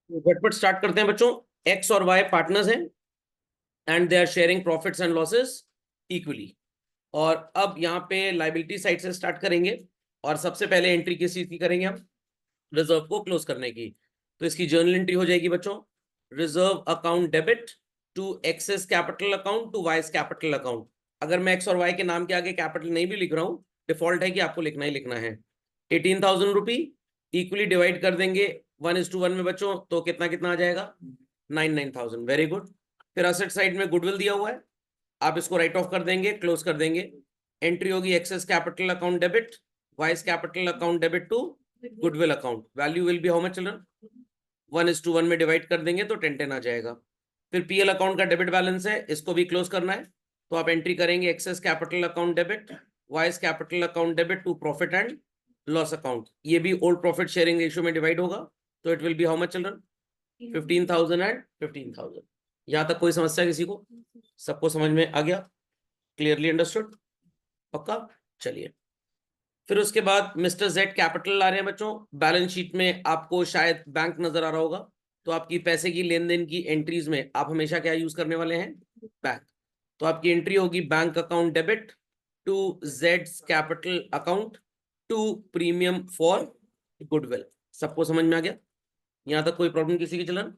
झटपट स्टार्ट करते हैं बच्चों। एक्स और वाई पार्टनर्स हैं and they are sharing profits and losses equally. और अब यहाँ पे लाइबिलिटी साइड से स्टार्ट करेंगे और सबसे पहले एंट्री किस चीज की करेंगे हम? रिजर्व को क्लोज करने की। तो इसकी जर्नल एंट्री हो जाएगी बच्चों, reserve account debit to X's capital account to Y's capital account. अगर मैं एक्स और वाई के नाम के आगे कैपिटल नहीं भी लिख रहा हूं, डिफॉल्ट है कि आपको लिखना ही लिखना है। 18,000 रुपी इक्वली डिवाइड कर देंगे 1:1 में बच्चों, तो कितना कितना आ जाएगा? 9,000। Very good. फिर असेट साइड में गुडविल दिया हुआ है, आप इसको राइट ऑफ कर देंगे, क्लोज कर देंगे। एंट्री होगी X's capital account debit Y's capital account debit to goodwill account. Value will be how much children? 1:1 में डिवाइड कर देंगे तो 10 आ जाएगा। फिर पीएल अकाउंट का डेबिट बैलेंस है, इसको भी क्लोज करना है, तो आप एंट्री करेंगे X's capital account debit Y's capital account debit to profit and loss account. ये भी ओल्ड प्रॉफिट शेयरिंग रेशियो में डिवाइड होगा, तो it will be how much children? 15,000 and 15,000। यहां तक कोई समस्या किसी को? सबको समझ में आ गया? Clearly understood? पक्का? चलिए, फिर उसके बाद मिस्टर जेड कैपिटल ला रहे हैं बच्चों। बैलेंस शीट में आपको शायद बैंक नजर आ रहा होगा, तो आपकी पैसे की लेन देन की एंट्रीज में आप हमेशा क्या यूज करने वाले हैं? बैंक। तो आपकी एंट्री होगी बैंक अकाउंट डेबिट टू जेड्स capital account to premium for goodwill. सबको समझ में आ गया? यहां तक कोई प्रॉब्लम किसी की चलन?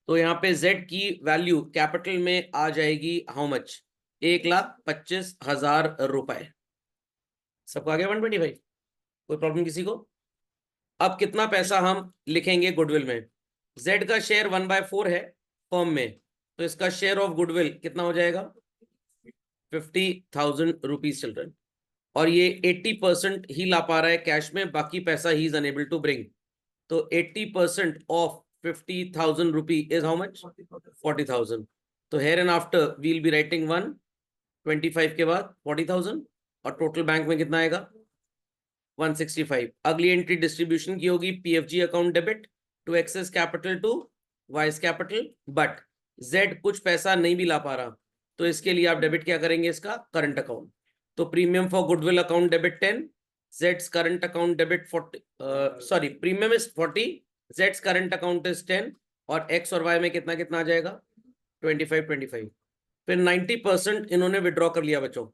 तो यहाँ पे जेड की वैल्यू कैपिटल में आ जाएगी हाउ मच? 1,25,000 रुपए। सबको आ गया 125? कोई प्रॉब्लम किसी को? अब कितना पैसा हम लिखेंगे गुडविल में? जेड का शेयर 1/4 है फर्म में, तो इसका शेयर ऑफ गुडविल कितना हो जाएगा? 50,000 रुपीज चिल्ड्रन। और ये 80% ही ला पा रहा है कैश में, बाकी पैसा he is unable to bring. तो 80% of 50,000 rupee is how much? 40,000। तो here and after we'll be writing 125 के बाद 40,000, और टोटल बैंक में कितना आएगा? 165। अगली एंट्री डिस्ट्रीब्यूशन की होगी PFG account debit to X's capital to Y's capital, but Z कुछ पैसा नहीं भी ला पा रहा, तो इसके लिए आप डेबिट क्या करेंगे? इसका करंट अकाउंट। तो premium for goodwill account debit 10, Jades current account debit 40, sorry premium is 40, Jades current account is 10, और एक्स और वाई में कितना कितना आ जाएगा? 25। फिर 90% इन्होंने विड्रॉ कर लिया बच्चों,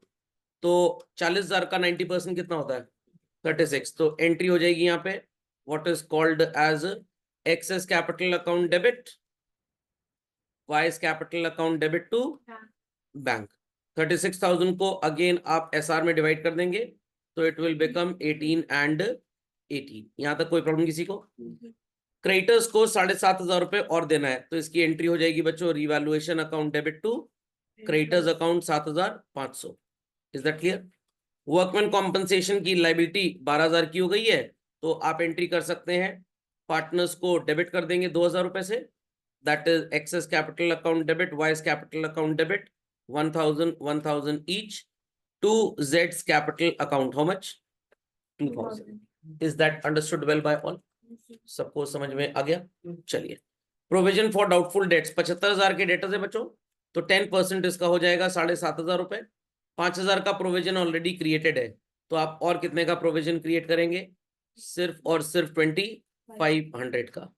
तो 40,000 का 90% कितना होता है? 36। तो एंट्री हो जाएगी यहाँ पे what is called as X's capital account debit Y's capital account debit to bank. 36,000 को अगेन आप एसआर में डिवाइड कर देंगे, तो इट विल बिकम 18 एंड 18। यहां तक कोई प्रॉब्लम किसी को? क्रेडिटर्स को 7,500 रुपए और देना है, तो इसकी एंट्री हो जाएगी बच्चों revaluation account debit to creditors account 7,500। Is that clear? Workman compensation की लाइबिलिटी 12,000 की हो गई है, तो आप एंट्री कर सकते हैं, पार्टनर्स को डेबिट कर देंगे 2,000 रुपए से, that is X's capital account debit Y's capital account debit 1,000 each to जेड्स capital account how much? 2,000। Is that understood well by all? सबको समझ में आ गया? चलिए, प्रोविजन फॉर डाउटफुल डेट्स 75,000 के डेटर्स है बच्चों, तो 10% इसका हो जाएगा 7,500 रुपए। 5,000 का प्रोविजन ऑलरेडी क्रिएटेड है, तो आप और कितने का प्रोविजन क्रिएट करेंगे? सिर्फ और सिर्फ 2,500 का।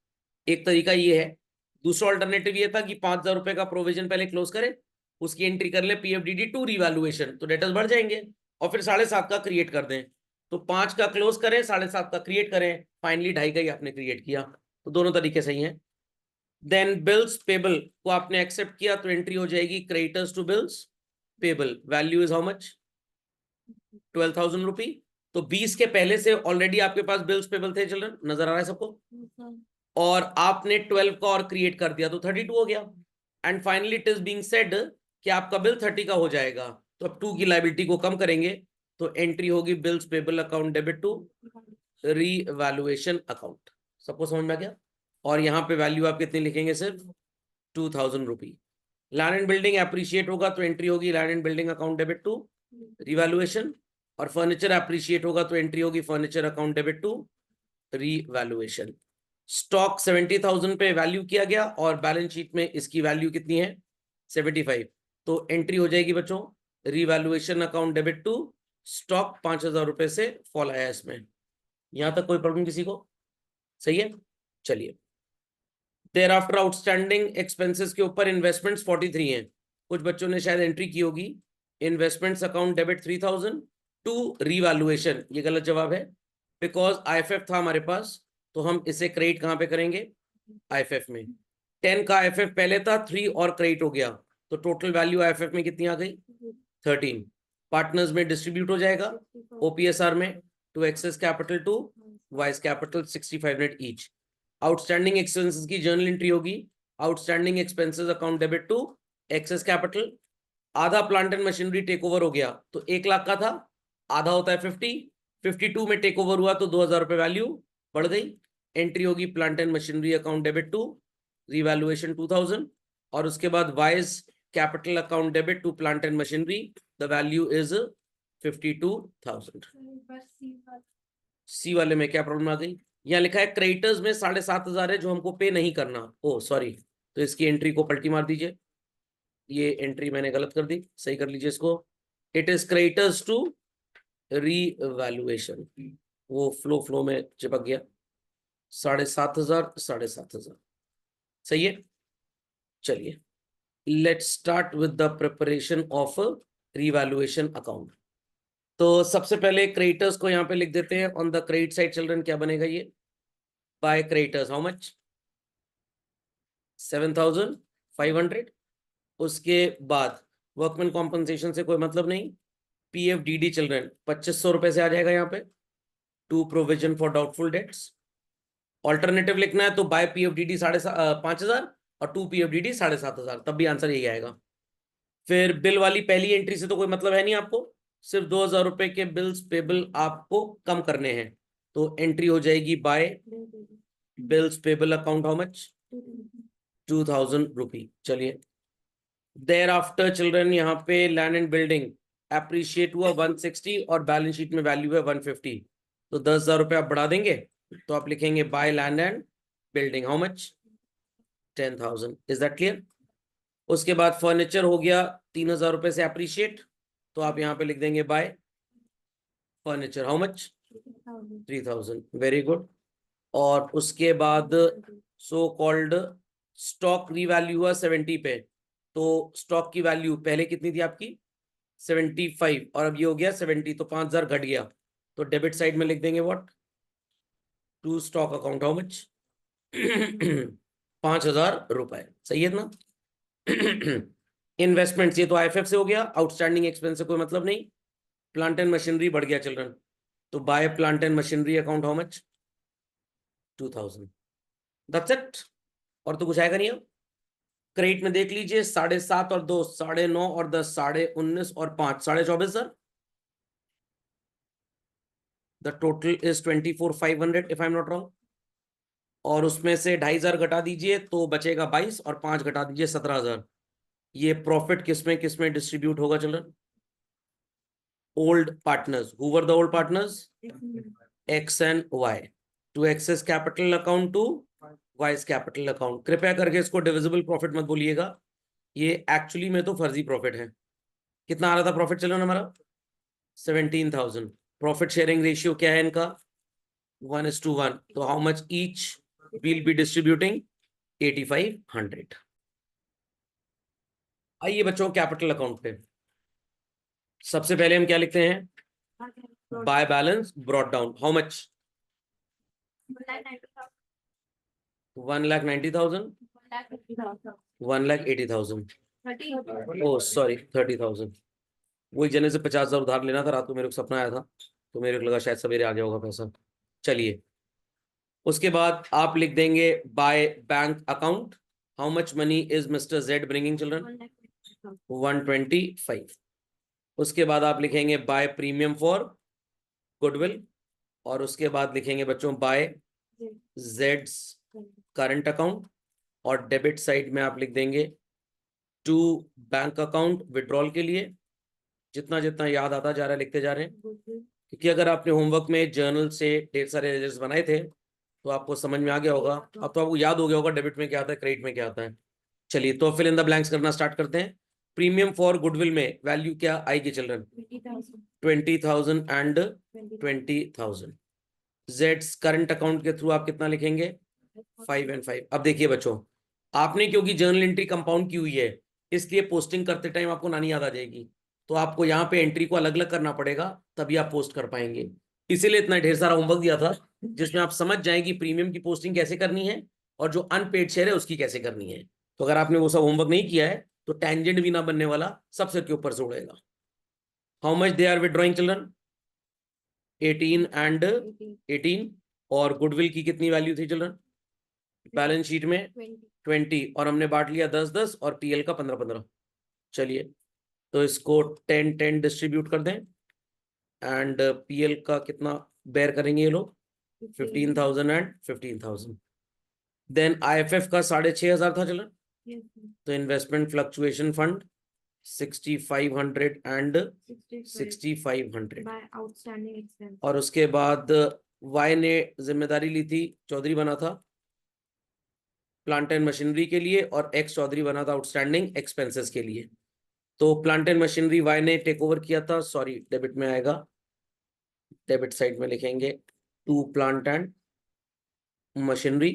एक तरीका ये है। दूसरा ऑल्टरनेटिव ये था कि 5,000 रुपए का प्रोविजन पहले क्लोज करें, उसकी एंट्री कर ले पीएफडीडी टू रिवैल्यूएशन, तो डेटर्स बढ़ जाएंगे, और फिर 7,500 का क्रिएट कर दें। तो 5 का क्लोज करें, 7,500 का क्रिएट करें, फाइनली 2.5 का ही आपने क्रिएट किया। तो दोनों तरीके सही हैं। देन बिल्स पेबल को आपने एक्सेप्ट किया, तो एंट्री हो जाएगी creditors to bills payable. Value is how much? 12,000 rupee. तो 20 के पहले से ऑलरेडी आपके पास बिल्स पेबल थे चिल्ड्रन, नजर आ रहा है सबको? और आपने 12 का और क्रिएट कर दिया, तो 32 हो गया। And finally it is being said कि आपका बिल 30 का हो जाएगा, तो अब 2 की लायबिलिटी को कम करेंगे, तो एंट्री होगी bills payable account debit to revaluation account. सबको समझ में आ गया? और यहाँ पे वैल्यू आप कितनी लिखेंगे? सिर्फ 2,000 rupee. Land and building appreciate होगा, तो एंट्री होगी land and building account debit to revaluation, और फर्नीचर एप्रिशिएट होगा, तो एंट्री होगी furniture account debit to revaluation. Stock 70,000 पे वैल्यू किया गया, और बैलेंस शीट में इसकी वैल्यू कितनी है? 75। तो एंट्री हो जाएगी बच्चों revaluation account debit to stock. 5,000 रुपए से फॉल आया इसमें। यहां तक कोई प्रॉब्लम किसी को? सही है? चलिए, देयर आफ्टर आउटस्टैंडिंग एक्सपेंसेस के ऊपर इन्वेस्टमेंट्स 43 हैं। कुछ बच्चों ने शायद एंट्री की होगी, investments account debit 3000 to revaluation, ये गलत जवाब है, बिकॉज आईएफएफ था हमारे पास, तो हम इसे क्रेडिट कहां पे करेंगे, आईएफएफ में। 10 का आईएफएफ पहले था, 3 और क्रेडिट हो गया, तो टोटल वैल्यू आईएफएफ में कितनी आ गई, 13। पार्टनर्स में डिस्ट्रीब्यूट हो जाएगा, ओपीएसआर में to X's capital to Y's capital 6500 each. Outstanding expenses की जर्नल एंट्री होगी, outstanding expenses account debit to X's capital. आधा plant and machinery take over हो गया, तो 1 लाख का था, आधा होता है 50, 52 में टेक ओवर हुआ तो 2000 रुपए वैल्यू बढ़ गई। एंट्री होगी plant and machinery account debit to revaluation 2000, और उसके बाद Y's capital account debit to plant and machinery, the value is 52,000। C वाले में क्या प्रॉब्लम आ गई, यहाँ लिखा है क्रेडिटर्स में 7500 है जो हमको पे नहीं करना, ओ सॉरी, तो इसकी एंट्री को पलटी मार दीजिए, ये एंट्री मैंने गलत कर दी, सही कर लीजिए इसको। It is creditors to revaluation, वो फ्लो में चिपक गया, 7500 7500, सही है। चलिए let's start with the preparation of revaluation account. तो सबसे पहले क्रेडिटर्स को यहाँ पे लिख देते हैं। On the credit side children क्या बनेगा, ये बाय क्रेडिटर्स हाउ मच, 7500। उसके बाद वर्कमैन कॉम्पनसेशन से कोई मतलब नहीं, पीएफडीडी चिल्ड्रन 2500 रुपए से आ जाएगा यहाँ पे, to provision for doubtful debts. Alternative लिखना है तो बाय पीएफडीडी 5000 और टू पीएफडीडी 7500, तब भी आंसर यही आएगा। फिर बिल वाली पहली एंट्री से तो कोई मतलब है नहीं आपको, सिर्फ 2000 रुपए के बिल्स पेबल आपको कम करने हैं, तो एंट्री हो जाएगी by bills payable account how much, 2000 rupee. चलिए देयर आफ्टर चिल्ड्रन यहाँ पे लैंड एंड बिल्डिंग एप्रिशिएट हुआ 160 और बैलेंस शीट में वैल्यू है 150, तो 10,000 रुपए आप बढ़ा देंगे, तो आप लिखेंगे by land and building how much, 10,000। Is that clear. उसके बाद फर्नीचर हो गया 3,000 रुपए से एप्रिशिएट, तो आप यहाँ पे लिख देंगे bye furniture how much, 3,000, very good. और उसके बाद सो कॉल्ड स्टॉक रीवैल्यू हुआ 70 पे, तो स्टॉक की वैल्यू पहले कितनी थी आपकी 75 और अब ये हो गया 70, तो 5,000 घट गया, तो डेबिट साइड में लिख देंगे what, to stock account how much, 5,000 रुपए, सही है ना। इन्वेस्टमेंट्स ये तो आईएफएफ से हो गया, आउटस्टैंडिंग एक्सपेंस से कोई मतलब नहीं। प्लांट एंड मशीनरी बढ़ गया चिल्ड्रन, तो by plant and machinery account how much, 2000, that's it. और तो कुछ आएगा नहीं अब। क्रेडिट में देख लीजिए 7.5 और 2 9.5 और 10 19.5 और 5 24,500, the total is 24,500 if I am not wrong. और उसमें से 2,500 घटा दीजिए तो बचेगा 22 और 5 घटा दीजिए 17,000। ये प्रॉफिट किसमें डिस्ट्रीब्यूट होगा children, old partners, who were the old partners, X and Y, to X's capital account to Y's capital account. कृपया करके इसको डिविजिबल प्रॉफिट मत बोलिएगा, ये एक्चुअली में तो फर्जी प्रॉफिट है। कितना आ रहा था प्रॉफिट चिल्ड्रन हमारा, 17,000। प्रॉफिट शेयरिंग रेशियो क्या है इनका, 1:1, तो how much each will be distributing, 8,500। आइए बच्चों कैपिटल अकाउंट पे, सबसे पहले हम क्या लिखते हैं, by balance brought down how much, 1,90,000, 1,80,000, oh sorry 30,000। वही जने से 50,000 उधार लेना था, रात को मेरे को सपना आया था, तो मेरे को लगा शायद सवेरे आ गया होगा पैसा। चलिए उसके बाद आप लिख देंगे bye bank account, how much money is mister Z bringing children, 125। उसके बाद आप लिखेंगे बाय प्रीमियम फॉर गुडविल, और उसके बाद लिखेंगे बच्चों बाय जेड्स करंट अकाउंट, और डेबिट साइड में आप लिख देंगे टू बैंक अकाउंट विड्रॉल के लिए। जितना जितना याद आता जा रहा है लिखते जा रहे हैं, क्योंकि अगर आपने होमवर्क में जर्नल से ढेर सारे लेजर्स बनाए थे तो आपको समझ में आ गया होगा, अब तो आपको याद हो गया होगा डेबिट में क्या आता है क्रेडिट में क्या आता है। चलिए तो फिल इन द ब्लैंक्स करना स्टार्ट करते हैं। प्रीमियम फॉर गुडविल में वैल्यू क्या आएगी children, 20,000 and 20,000। Jades current account के थ्रू आप कितना लिखेंगे, 5 and 5। अब देखिए बच्चों, आपने क्योंकि जर्नल एंट्री कंपाउंड की हुई है, इसलिए पोस्टिंग करते टाइम आपको नानी याद आ जाएगी, तो आपको यहाँ पे एंट्री को अलग अलग करना पड़ेगा, तभी आप पोस्ट कर पाएंगे। इसीलिए इतना ढेर सारा होमवर्क दिया था, जिसमें आप समझ जाएं कि प्रीमियम की पोस्टिंग कैसे करनी है और जो अनपेड शेयर है उसकी कैसे करनी है। तो अगर आपने वो सब होमवर्क नहीं किया है तो टेंजेंट भी ना बनने वाला, सब सिर के ऊपर से उड़ेगा। How much they are withdrawing children? 18 and 18। और गुडविल की कितनी वैल्यू थी चिल्ड्रन बैलेंस शीट में? 20। और हमने बांट लिया 10-10 और पीएल का 15-15। चलिए, तो इसको 10-10 डिस्ट्रीब्यूट कर दें। एंड पीएल का कितना बेयर करेंगे ये लोग? 15,000 एंड 15,000। देन आईएफएफ का 6,500 था चलन, तो इन्वेस्टमेंट फ्लक्चुएशन फंड 6,500 एंड 6,500। और उसके बाद वाई ने जिम्मेदारी ली थी, चौधरी बना था प्लांट एंड मशीनरी के लिए, और एक्स चौधरी बना था आउटस्टैंडिंग एक्सपेंसेस के लिए। तो प्लांट एंड मशीनरी वाई ने टेक ओवर किया था, सॉरी डेबिट में आएगा, डेबिट साइड में लिखेंगे टू प्लांट एंड मशीनरी।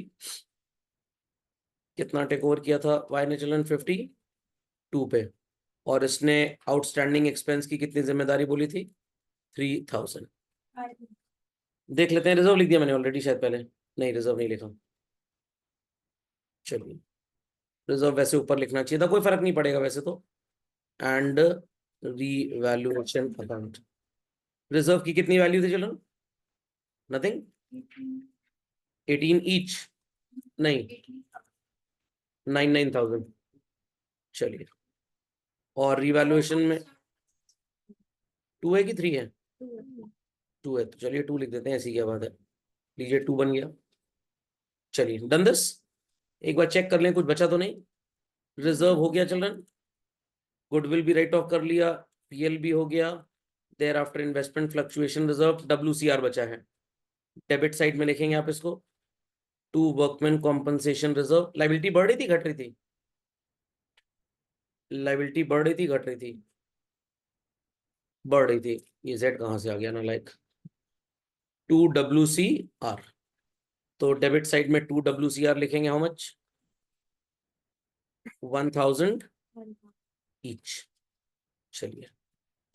कितना टेक ओवर किया था वाई ने चलन? 52 पे। और इसने आउटस्टैंडिंग एक्सपेंस की कितनी जिम्मेदारी बोली थी? 3,000। देख लेते हैं, रिजर्व लिख दिया मैंने ऑलरेडी शायद पहले, नहीं रिजर्व नहीं लिखा। चलिए, रिजर्व वैसे ऊपर लिखना चाहिए था, कोई फर्क नहीं पड़ेगा वैसे तो। एंड रीवैल्यूएशन अकाउंट, रिजर्व की कितनी वैल्यू थी चलो? नथिंग, 18 ईच, नहीं 9,000। चलिए, और रिवैल्यूएशन में 2 है कि 3 है? 2 है, तो चलिए 2 लिख देते हैं, ऐसी क्या बात है। लीजिए 2 बन गया। चलिए डन दिस। एक बार चेक कर लें कुछ बचा तो नहीं। रिजर्व हो गया चिल्ड्रन, गुडविल भी राइट ऑफ कर लिया, पीएल भी हो गया, thereafter investment fluctuation reserve, WCR बचा है। डेबिट साइड में लिखेंगे आप इसको to workman compensation reserve. Liability बढ़ रही थी घट रही थी? लाइबिलिटी बढ़ रही थी घट रही थी? बढ़ रही थी। ये जेड कहां से आ गया ना, लाइक टू WCR। तो डेबिट साइड में टू WCR लिखेंगे, हाउ मच? 1,000 ईच। चलिए,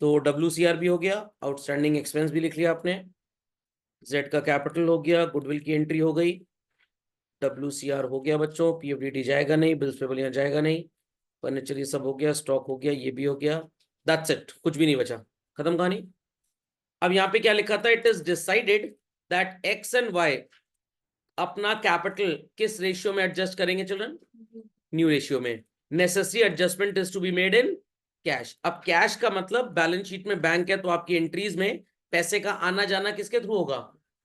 तो WCR भी हो गया, आउटस्टैंडिंग एक्सपेंस भी लिख लिया आपने, जेड का कैपिटल हो गया, गुडविल की एंट्री हो गई, WCR हो गया बच्चों, PFDD जाएगा नहीं, बिल्स पेबल यहाँ जाएगा नहीं, फर्नीचर ये सब हो गया, स्टॉक हो गया, ये भी हो गया, दैट्स इट, कुछ भी नहीं बचा, खत्म कहानी। अब यहाँ पे क्या लिखा था? It is decided that X and Y अपना कैपिटल किस रेशियो में एडजस्ट करेंगे चिल्ड्रन? न्यू रेशियो में। Necessary adjustment is to be made in cash. अब कैश का मतलब बैलेंस शीट में बैंक है, तो आपकी एंट्रीज में पैसे का आना जाना किसके थ्रू होगा?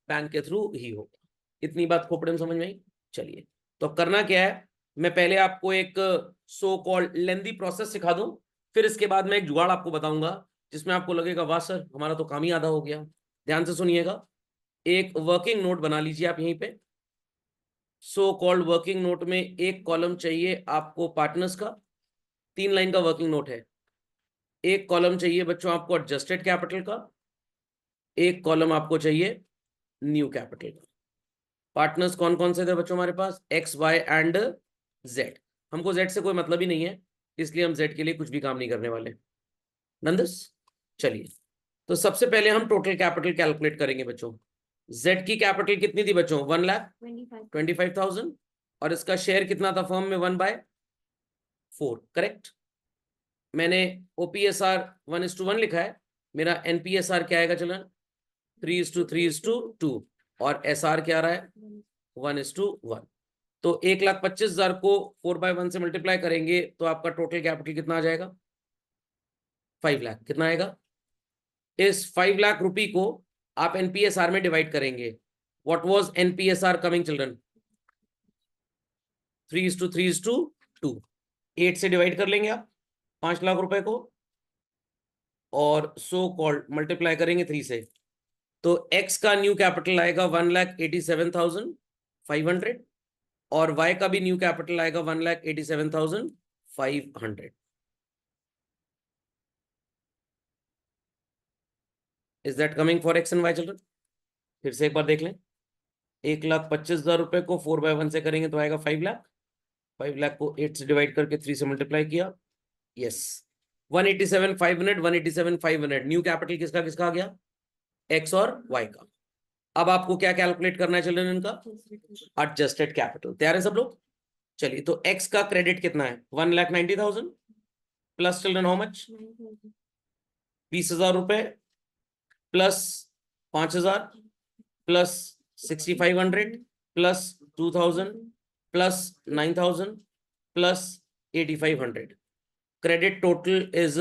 बैंक के थ्रू ही होगा। इतनी बात खोपड़े में समझ में आई? चलिए, तो अब करना क्या है, मैं पहले आपको एक सो कॉल्ड लेंदी प्रोसेस सिखा दूं, फिर इसके बाद मैं एक जुगाड़ आपको बताऊंगा जिसमें आपको लगेगा वाह सर हमारा तो काम ही आधा हो गया। ध्यान से सुनिएगा, एक वर्किंग नोट बना लीजिए आप यहीं पे। सो कॉल्ड वर्किंग नोट में एक कॉलम चाहिए आपको पार्टनर्स का, 3 लाइन का वर्किंग नोट है। एक कॉलम चाहिए बच्चों आपको एडजस्टेड कैपिटल का, एक कॉलम आपको चाहिए न्यू कैपिटल का। पार्टनर्स कौन कौन से थे बच्चों हमारे पास? X, Y and Z. हमको जेड से कोई मतलब ही नहीं है, इसलिए हम जेड के लिए कुछ भी काम नहीं करने वाले। नंदस, चलिए, तो सबसे पहले हम टोटल कैपिटल कैलकुलेट करेंगे बच्चों। जेड की कैपिटल कितनी थी बच्चों? 1,25,000। और इसका शेयर कितना था फर्म में? 1/4, करेक्ट। मैंने OPSR 1:1 लिखा है, मेरा NPSR क्या आएगा चलन? 3:3:2। और SR क्या आ रहा है? 1:1। तो 1,25,000 को 4/1 से मल्टीप्लाई करेंगे तो आपका टोटल कैपिटल कितना आ जाएगा? 5 लाख। कितना आएगा? इस 5 लाख रुपए को आप NPSR में डिवाइड करेंगे। What was NPSR coming children? 3:3:2। 8 से डिवाइड कर लेंगे आप 5 लाख रुपए को, और सो कॉल्ड मल्टीप्लाई करेंगे 3 से। तो एक्स का न्यू कैपिटल आएगा 1,87,500, और वाई का भी न्यू कैपिटल आएगा 1,87,500। Is that coming for X and Y children? फिर से एक बार देख लें, 1,25,000 रुपए को 4/1 से करेंगे तो आएगा 5 लाख। 5 लाख को 8 से डिवाइड करके 3 से मल्टीप्लाई किया। यस 187,500 187,500 न्यू कैपिटल किसका किसका आ गया, एक्स और वाई का। अब आपको क्या कैलकुलेट करना है चिल्ड्रन, इनका एडजस्टेड कैपिटल। तैयार है सब लोग? चलिए तो एक्स का क्रेडिट कितना है, 1,90,000 प्लस चिल्ड्रन हाउ मच, 20,000 रुपए plus 5,000 plus 6,500 plus 2,000 plus 9,000 plus 8,500। Credit total is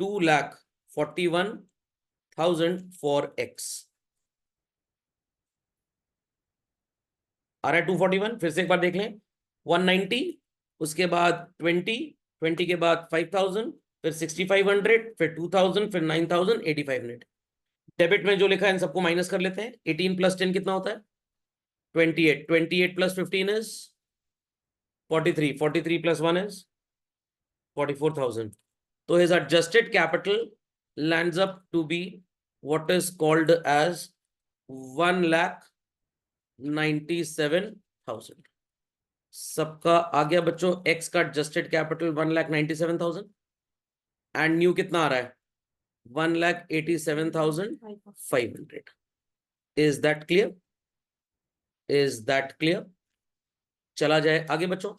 2,41,000 for X. आ रहा है 241, फिर से एक बार देख लें। 190, उसके बाद 20 के बाद 5,000, फिर 6,500, फिर 2,000, फिर 9,000, 8,500। डेबिट में जो लिखा है इन सबको माइनस कर लेते हैं। 18 प्लस 10 कितना होता है, 28। 28 प्लस 15 इज 43। 43 plus 1 is 44,000। तो his adjusted capital lands up to be what is called as 1,97,000। सबका आ गया बच्चों, एक्स का एडजस्टेड कैपिटल 1,97,000 एंड न्यू कितना आ रहा है 1,87,500। Is that clear? Is that clear? चला जाए आगे बच्चों,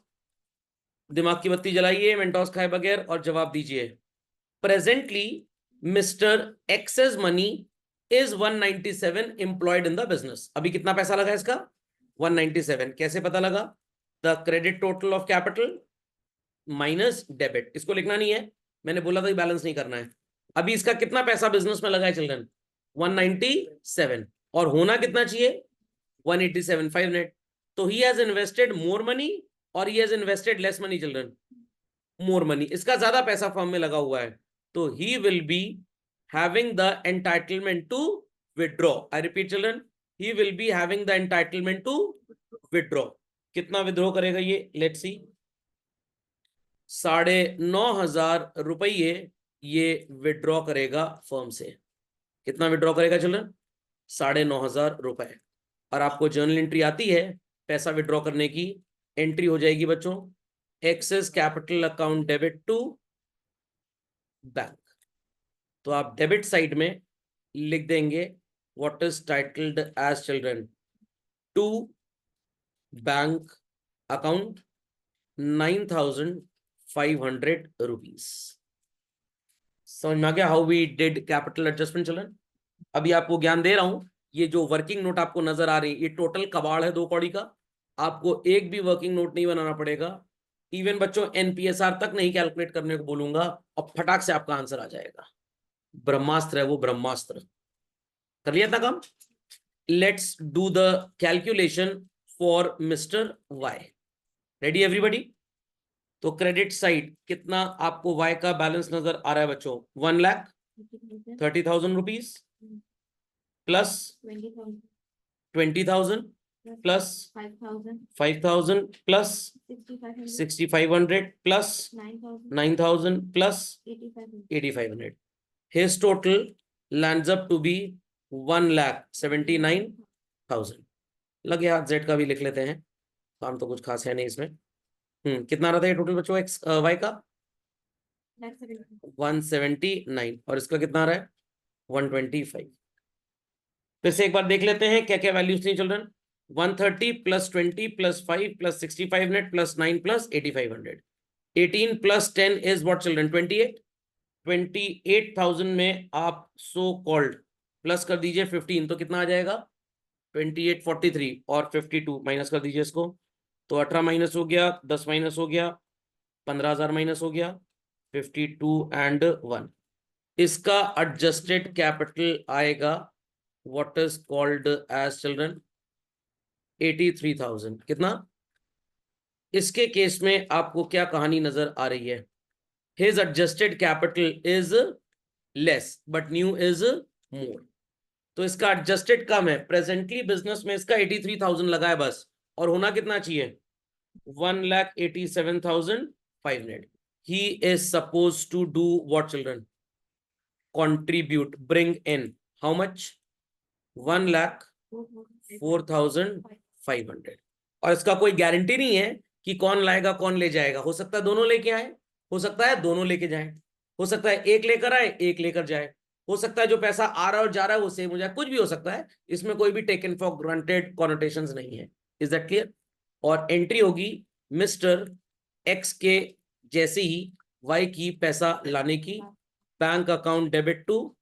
दिमाग की बत्ती जलाइए मेंटोस खाए बगैर और जवाब दीजिए। Presently mister excess money is 197 employed in the business. अभी कितना पैसा लगा इसका, 197। कैसे पता लगा, the credit total of capital minus debit. इसको लिखना नहीं है, मैंने बोला था बैलेंस नहीं करना है। अभी इसका कितना पैसा बिजनेस में लगा है चिल्ड्रन, 197, और होना कितना चाहिए 187,500। तो he has invested more money और he has invested less money children, more money. इसका ज्यादा पैसा फर्म में लगा हुआ है, तो he will be having the entitlement to withdraw. I repeat children, he will be having the entitlement to withdraw. कितना विड्रॉ करेगा ये, लेट्स सी। 9,500 रुपये ये विड्रॉ करेगा फर्म से। कितना विड्रॉ करेगा चिल्ड्रन, 9,500 रुपए। और आपको जर्नल एंट्री आती है पैसा विड्रॉ करने की, एंट्री हो जाएगी बच्चों X's capital account debit to bank. तो आप डेबिट साइड में लिख देंगे what is titled as children to bank account 9,500 rupees. समझ में आ गया how we did capital adjustment children? अभी आपको ज्ञान दे रहा हूं, ये जो वर्किंग नोट आपको नजर आ रही है ये टोटल कबाड़ है 2 कौड़ी का। आपको एक भी वर्किंग नोट नहीं बनाना पड़ेगा। इवन बच्चों एनपीएसआर तक नहीं कैलकुलेट करने को बोलूंगा और फटाक से आपका आंसर आ जाएगा। ब्रह्मास्त्र है वो, ब्रह्मास्त्र। कर लिया था काम। Let's do the calculation for mister Y. Ready everybody? तो क्रेडिट साइड कितना आपको वाई का बैलेंस नजर आ रहा है बच्चों, 1,30,000 rupees plus 20,000 plus 5,000 plus 6,500 plus 9,000 plus 8,500। His total lands up to be 1,79,000। लगे हाथ जेड का भी लिख लेते हैं, काम तो कुछ खास है नहीं इसमें। कितना आ रहा था ये टोटल बच्चों एक्स वाई का, 179, और इसका कितना आ रहा है 125। फिर से एक बार देख लेते हैं क्या क्या वैल्यूज थी children. 130 plus 20 plus 5 plus 6,500 plus 9 plus 8,500। 18 plus 10 is what children, 28। 28,000 में आप सो कॉल्ड प्लस कर दीजिए 15, तो कितना आ जाएगा 28, 43 और 52 माइनस कर दीजिए इसको, तो 18 माइनस हो गया, 10 माइनस हो गया, 15,000 माइनस हो गया, 52 एंड 1। इसका एडजस्टेड कैपिटल आएगा what is called as children 83,000। कितना? इसके केस में आपको क्या कहानी नजर आ रही है, his adjusted capital is less but new is more। तो इसका एडजस्टेड कम है, प्रेजेंटली बिजनेस में इसका 83,000 लगा है बस, और होना कितना चाहिए 1,87,500। he is supposed to do what children, contribute, bring in how much, 1,04,500 4500। और इसका कोई गारंटी नहीं है कि कौन लाएगा कौन ले जाएगा। हो सकता है दोनों लेके आए, हो सकता है दोनों लेके जाए, हो सकता है एक लेकर आए एक लेकर जाए, हो सकता है जो पैसा आ रहा है और जा रहा है वो सेम हो जाए, कुछ भी हो सकता है। इसमें कोई भी टेकन फॉर ग्रांटेड कॉनोटेशंस नहीं है। Is that clear? और एंट्री होगी मिस्टर एक्स के जैसे ही वाई की पैसा लाने की, bank account debit to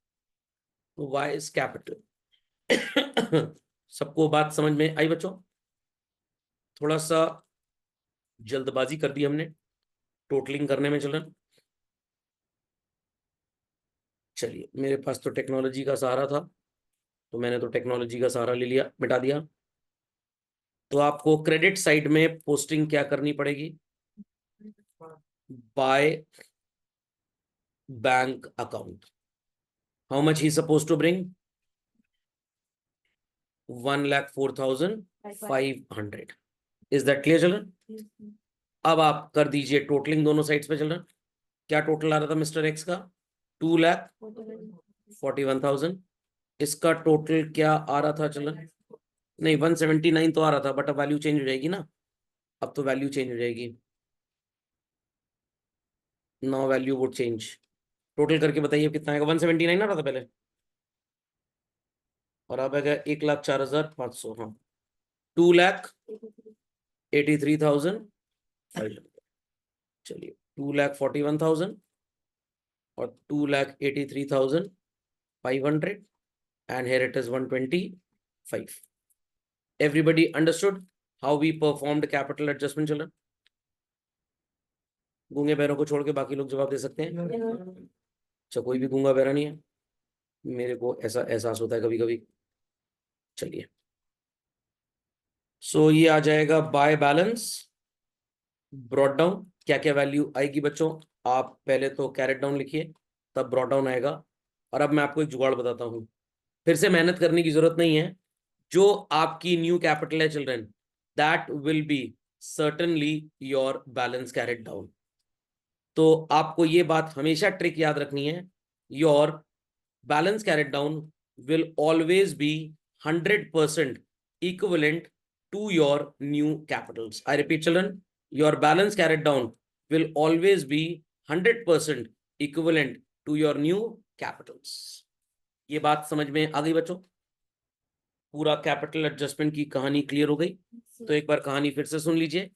Y's capital. सबको बात समझ में आई बच्चों? थोड़ा सा जल्दबाजी कर दी हमने टोटलिंग करने में। चलन चलिए, मेरे पास तो टेक्नोलॉजी का सहारा था तो मैंने तो टेक्नोलॉजी का सहारा ले लिया, मिटा दिया। तो आपको क्रेडिट साइड में पोस्टिंग क्या करनी पड़ेगी? By bank account. How much he suppose to bring? 1,04,500। Is that clear children? अब आप कर दीजिए टोटलिंग दोनों साइड्स पे चिल्ड्रन। क्या टोटल आ रहा था मिस्टर एक्स का? 2,41,000। इसका टोटल क्या आ रहा था चिल्ड्रन? नहीं, 179 तो आ रहा था, बट अब वैल्यू चेंज हो जाएगी ना। अब तो वैल्यू चेंज हो जाएगी। No value would change. Total करके बताइए कितना आएगा? 179 आ रहा था पहले, और अब आएगा 1,04,500। हाँ, 2,83,500। चलिए, 2,41,000 और 2,83,500, and here it is 125. Everybody understood how we performed capital adjustment children? गूंगे बहरों को छोड़ के बाकी लोग जवाब दे सकते हैं? अच्छा, कोई भी गूंगा बहरा नहीं है? मेरे को ऐसा एहसास होता है कभी कभी। चलिए, सो ये आ जाएगा बाय बैलेंस ब्रॉट डाउन। क्या क्या वैल्यू आएगी बच्चों? आप पहले तो कैरेट डाउन लिखिए, तब ब्रॉट डाउन आएगा। और अब मैं आपको एक जुगाड़ बताता हूं, फिर से मेहनत करने की जरूरत नहीं है। जो आपकी न्यू कैपिटल है children, that will be certainly your balance carried down. तो आपको ये बात हमेशा ट्रिक याद रखनी है, your balance carried down will always be 100% equivalent to your new capitals. I repeat children, your balance carried down will always be 100% equivalent to your new capitals. ये बात समझ में आ गई बच्चों? पूरा कैपिटल एडजस्टमेंट की कहानी क्लियर हो गई? तो एक बार कहानी फिर से सुन लीजिए।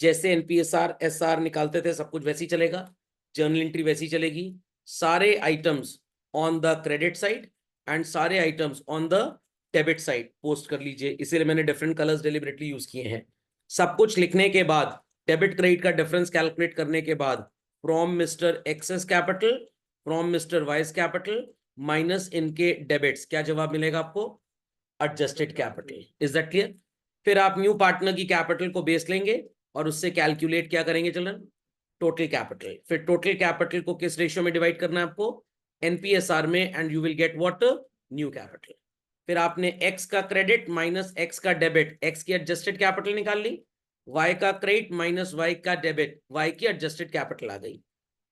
जैसे एनपीएसआर एसआर निकालते थे, सब कुछ वैसे ही चलेगा, जर्नल एंट्री वैसी चलेगी। सारे items on the credit side and सारे items on the debit side post कर लीजिए। इसीलिए मैंने डिफरेंट कलर्स डेलिबरेटली यूज किए हैं। सब कुछ लिखने के बाद, डेबिट क्रेडिट का डिफरेंस कैलकुलेट करने के बाद, from mister X's capital, from mister Y's capital minus इनके डेबिट्स, क्या जवाब मिलेगा आपको? Adjusted capital. Is that clear? फिर आप न्यू पार्टनर की कैपिटल को बेस लेंगे और उससे कैलकुलेट क्या करेंगे चिल्ड्रन? Total capital. फिर टोटल कैपिटल को किस रेशियो में डिवाइड करना है आपको? एनपीएसआर में, and you will get what? New capital. फिर आपने एक्स का क्रेडिट माइनस एक्स का डेबिट, एक्स की एडजस्टेड कैपिटल निकाल ली। वाई का क्रेडिट माइनस वाई का डेबिट, वाई की एडजस्टेड कैपिटल आ गई।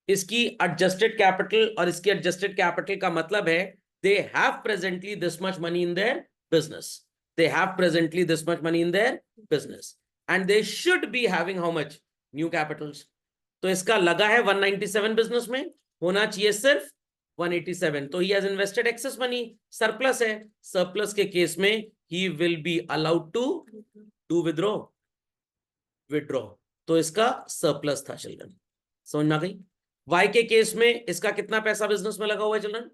इसकी एडजस्टेड कैपिटल और इसकी एडजस्टेड कैपिटल का मतलब है they have presently this much money in their business. They have presently this much money in their business. And they should be having how much? New capitals. तो इसका लगा है 197 business में, होना चाहिए सिर्फ 187। तो he has invested excess money, surplus है। सरप्लस के केस में he will be allowed to do withdraw। तो इसका सरप्लस था चिल्ड्रन, समझ में आ गई? वाई के केस में इसका कितना पैसा बिजनेस में लगा हुआ है चिल्ड्रन?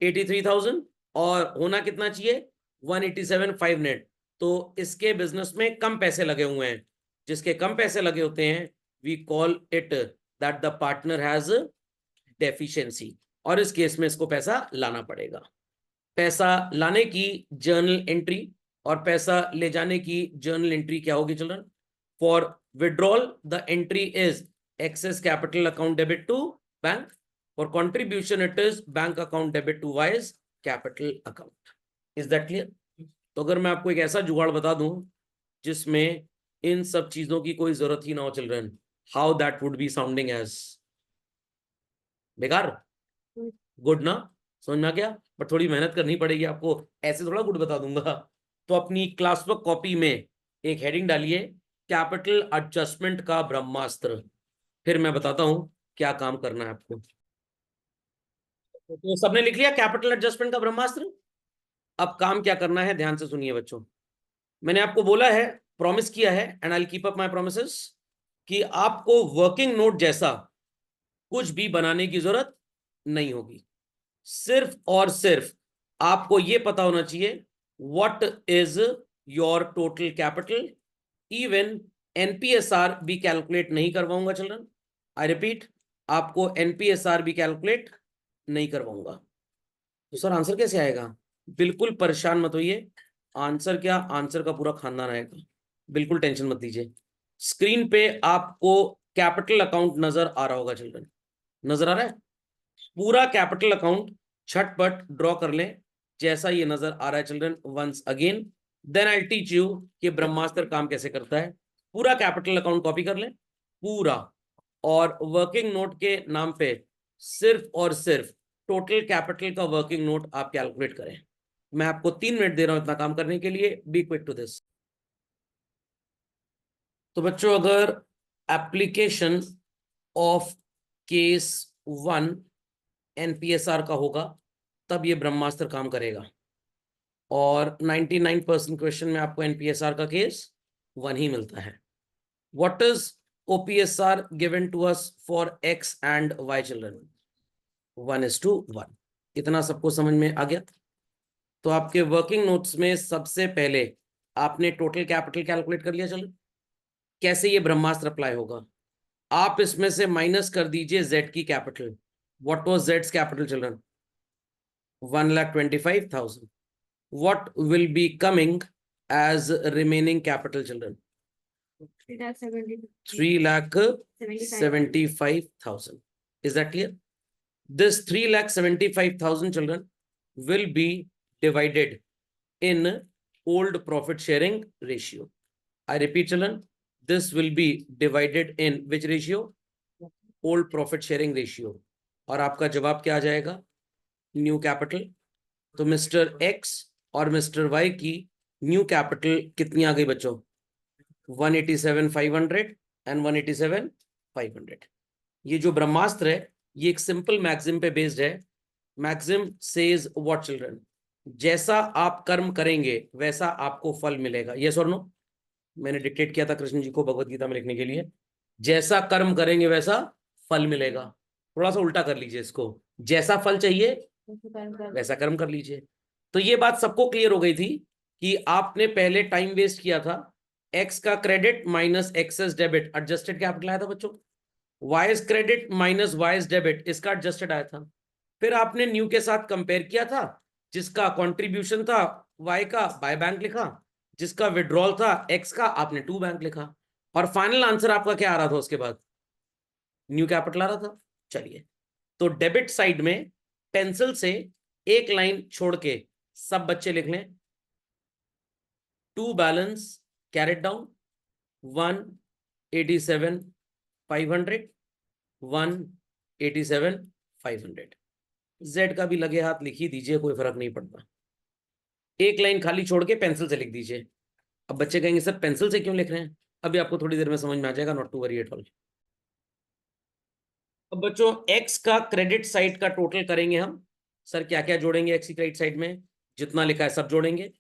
83,000, और होना कितना चाहिए? 187,500। तो इसके बिजनेस में कम पैसे लगे हुए हैं। जिसके कम पैसे लगे होते हैं, we call it that the partner has deficiency, और इस केस में इसको पैसा लाना पड़ेगा। पैसा लाने की जर्नल एंट्री और पैसा ले जाने की जर्नल एंट्री क्या होगी children? For withdrawal the entry is X's capital account debit to bank, for contribution it is bank account debit to wise capital account. Is that clear? तो अगर मैं आपको एक ऐसा जुगाड़ बता दूं जिसमें इन सब चीजों की कोई जरूरत ही ना हो children, how that would be sounding as? बेकार? गुड ना? समझ में आ गया? बट थोड़ी मेहनत करनी पड़ेगी आपको, ऐसे थोड़ा गुड बता दूंगा। तो अपनी क्लासवर्क कॉपी में एक हेडिंग डालिए, कैपिटल एडजस्टमेंट का ब्रह्मास्त्र। फिर मैं बताता हूं क्या काम करना है आपको। तो सबने लिख लिया कैपिटल एडजस्टमेंट का ब्रह्मास्त्र। अब काम क्या करना है, ध्यान से सुनिए बच्चों। मैंने आपको बोला है, प्रॉमिस किया है, and I keep up my promises, कि आपको वर्किंग नोट जैसा कुछ भी बनाने की जरूरत नहीं होगी। सिर्फ और सिर्फ आपको यह पता होना चाहिए what is your total capital. Even एनपीएसआर भी कैलकुलेट नहीं करवाऊंगा चिल्ड्रन। आई रिपीट, आपको एनपीएसआर भी कैलकुलेट नहीं करवाऊंगा। तो सर आंसर कैसे आएगा? बिल्कुल परेशान मत होइए। आंसर क्या, आंसर का पूरा खानदान आएगा, बिल्कुल टेंशन मत लीजिए। स्क्रीन पे आपको कैपिटल अकाउंट नजर आ रहा होगा चिल्ड्रन, नजर आ रहा है? पूरा कैपिटल अकाउंट झटपट ड्रॉ कर लें जैसा ये नजर आ रहा है children. Once again then I teach you कि ब्रह्मास्त्र काम कैसे करता है। पूरा कैपिटल अकाउंट कॉपी कर लें, पूरा, और वर्किंग नोट के नाम पे सिर्फ और सिर्फ टोटल कैपिटल का वर्किंग नोट आप कैलकुलेट करें। मैं आपको 3 मिनट दे रहा हूं इतना काम करने के लिए, बी क्विक टू दिस। तो बच्चों, अगर एप्लीकेशन ऑफ केस 1 एनपीएसआर का होगा तब ये ब्रह्मास्त्र काम करेगा, और 99% क्वेश्चन में आपको एनपीएसआर का केस 1 ही मिलता है। What is OPSR given to us for X and Y children? 1:1। इतना सबको समझ में आ गया? तो आपके वर्किंग नोट्स में सबसे पहले आपने टोटल कैपिटल कैलकुलेट कर लिया। चलो, कैसे ये ब्रह्मास्त्र अप्लाई होगा? आप इसमें से माइनस कर दीजिए जेड की capital. What was Jades capital children? 1,25,000. What will be coming as remaining capital children? 3,75,000. Is that clear? This 3,75,000 children will be divided in old profit sharing ratio. I repeat children, this will be divided in which ratio? Old profit sharing ratio. और आपका जवाब क्या आ जाएगा? New capital. तो mister x और mister Y की new capital कितनी आ गई बच्चों? 187,500 एंड 187,500। ये जो ब्रह्मास्त्र है ये एक सिंपल मैक्सिम पे बेस्ड है। Maxim says what children? जैसा आप कर्म करेंगे वैसा आपको फल मिलेगा। यस और नो? मैंने डिक्टेट किया था कृष्ण जी को भगवत गीता में लिखने के लिए, जैसा कर्म करेंगे वैसा फल मिलेगा। थोड़ा सा उल्टा कर लीजिए इसको, जैसा फल चाहिए वैसा कर्म कर लीजिए। तो ये बात सबको क्लियर हो गई थी कि आपने पहले टाइम वेस्ट किया था। एक्स का credit minus X's debit adjusted capital आया था बच्चों। Y's credit minus Y's debit, इसका एडजस्टेड आया था। फिर आपने न्यू के साथ कंपेयर किया था, जिसका कंट्रीब्यूशन था वाई का बाय बैंक लिखा, जिसका विड्रॉल था एक्स का आपने टू बैंक लिखा, और फाइनल आंसर आपका क्या आ रहा था उसके बाद? न्यू कैपिटल आ रहा था। चलिए, तो डेबिट साइड में पेंसिल से एक लाइन छोड़ के सब बच्चे लिख लें, to balance carried down 187,500, 187,500। Z का भी लगे हाथ लिख ही दीजिए, कोई फर्क नहीं पड़ता। एक लाइन खाली छोड़ के पेंसिल से लिख दीजिए। अब बच्चे कहेंगे सर पेंसिल से क्यों लिख रहे हैं? अभी आपको थोड़ी देर में समझ में आ जाएगा, not to worry at all. अब बच्चों, एक्स का क्रेडिट साइड का टोटल करेंगे हम। सर क्या क्या जोड़ेंगे एक्स की क्रेडिट साइड में? जितना लिखा है सब जोड़ेंगे,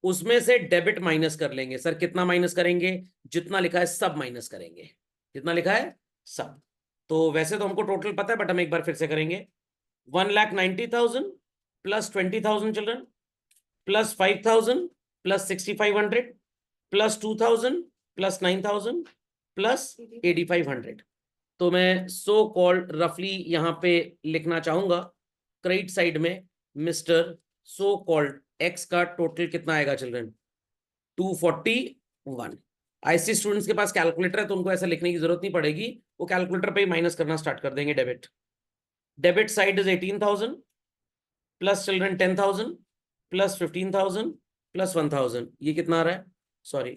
उसमें से डेबिट माइनस कर लेंगे। सर कितना माइनस करेंगे? जितना लिखा है सब माइनस करेंगे, जितना लिखा है सब। तो वैसे तो हमको टोटल पता है, बट हम एक बार फिर से करेंगे। 1,90,000 plus 20,000 children, plus 5,000 plus 6,500 plus 2,000 plus 9,000 plus 8,500। तो मैं सो कॉल्ड रफली यहां पे लिखना चाहूंगा, क्रेडिट साइड में मिस्टर सो कॉल्ड एक्स का टोटल कितना आएगा चिल्ड्रन? 241। आईसी स्टूडेंट्स के पास कैलकुलेटर है तो उनको ऐसा लिखने की जरूरत नहीं पड़ेगी, वो कैलकुलेटर पे ही माइनस करना स्टार्ट कर देंगे। Debit side is 18,000 plus children 10,000 plus 15,000 plus 1,000। ये कितना आ रहा है? Sorry,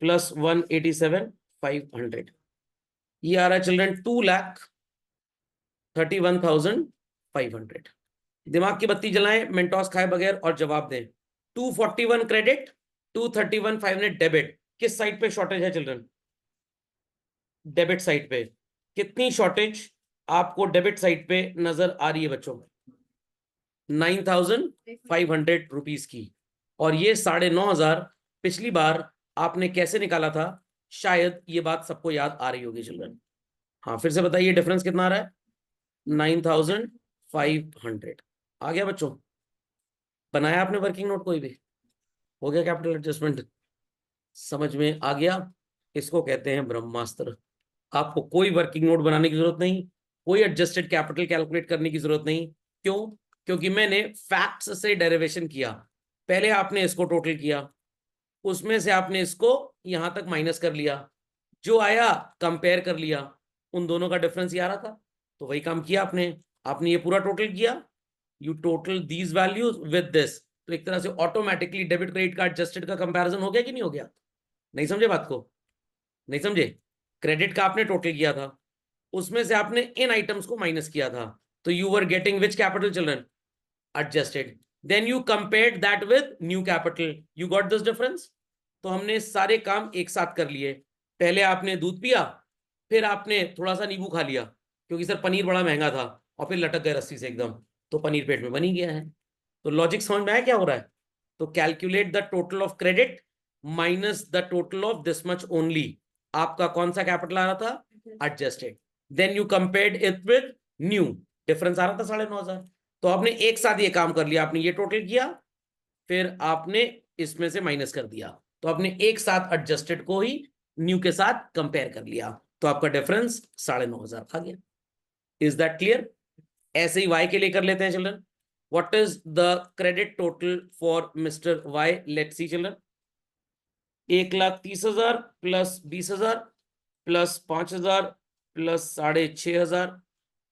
plus 187,500। ये आ रहा है चिल्ड्रन 2,31,500। दिमाग की बत्ती जलाएं, मेंटोस खाए बगैर और जवाब दें। 241 क्रेडिट 231,500 डेबिट। किस साइड पे शॉर्टेज है चिल्ड्रन? डेबिट साइड पे। कितनी शॉर्टेज आपको डेबिट साइड पे नजर आ रही है बच्चों? 9,500 रुपीज की। और ये 9,500 पिछली बार आपने कैसे निकाला था? शायद ये बात सबको याद आ रही होगी चिल्ड्रन। हाँ, फिर से बताइए डिफरेंस कितना आ रहा है? 9,500 आ गया बच्चों? बनाया आपने वर्किंग नोट कोई भी? हो गया कैपिटल एडजस्टमेंट? समझ में आ गया? इसको कहते हैं ब्रह्मास्त्र। आपको कोई वर्किंग नोट बनाने की जरूरत नहीं, कोई एडजस्टेड कैपिटल कैलकुलेट करने की जरूरत नहीं। क्यों? क्योंकि मैंने फैक्ट्स से डेरिवेशन किया। पहले आपने इसको टोटल किया, उसमें से आपने इसको यहां तक माइनस कर लिया, जो आया कंपेयर कर लिया, उन दोनों का डिफरेंस ही आ रहा था, तो वही काम किया आपने। आपने ये पूरा टोटल किया, you total these values with this, तो एक तरह से ऑटोमेटिकली डेबिट क्रेडिट का एडजस्टेड का कंपैरिजन हो गया कि नहीं हो गया? नहीं समझे बात को? नहीं समझे? क्रेडिट का आपने टोटल किया था, उसमें से आपने इन आइटम्स को माइनस किया था, तो you were getting which capital children? Adjusted. Then you compared that with new capital, you got this difference. तो हमने सारे काम एक साथ कर लिए। पहले आपने दूध पिया, फिर आपने थोड़ा सा नींबू खा लिया, क्योंकि सर पनीर बड़ा महंगा था, और फिर लटक गए रस्सी से एकदम, तो पनीर पेट में बन ही गया है। तो लॉजिक समझ में आया क्या हो रहा है? तो calculate the total of credit minus the total of this much only. आपका कौन सा कैपिटल आ रहा था? Adjusted. Then you compared it with new, difference आ रहा था 9,500। तो आपने एक साथ ये काम कर लिया, आपने ये टोटल किया, फिर आपने इसमें से माइनस कर दिया, तो आपने एक साथ एडजस्टेड को ही न्यू के साथ कंपेयर कर लिया, तो आपका डिफरेंस 9,500 आ गया। Is that clear? ऐसे ही वाई के लिए कर लेते हैं children. What is the credit total for mister Y? Let's see children. 1,30,000 plus 20,000 plus 5,000 plus 6,500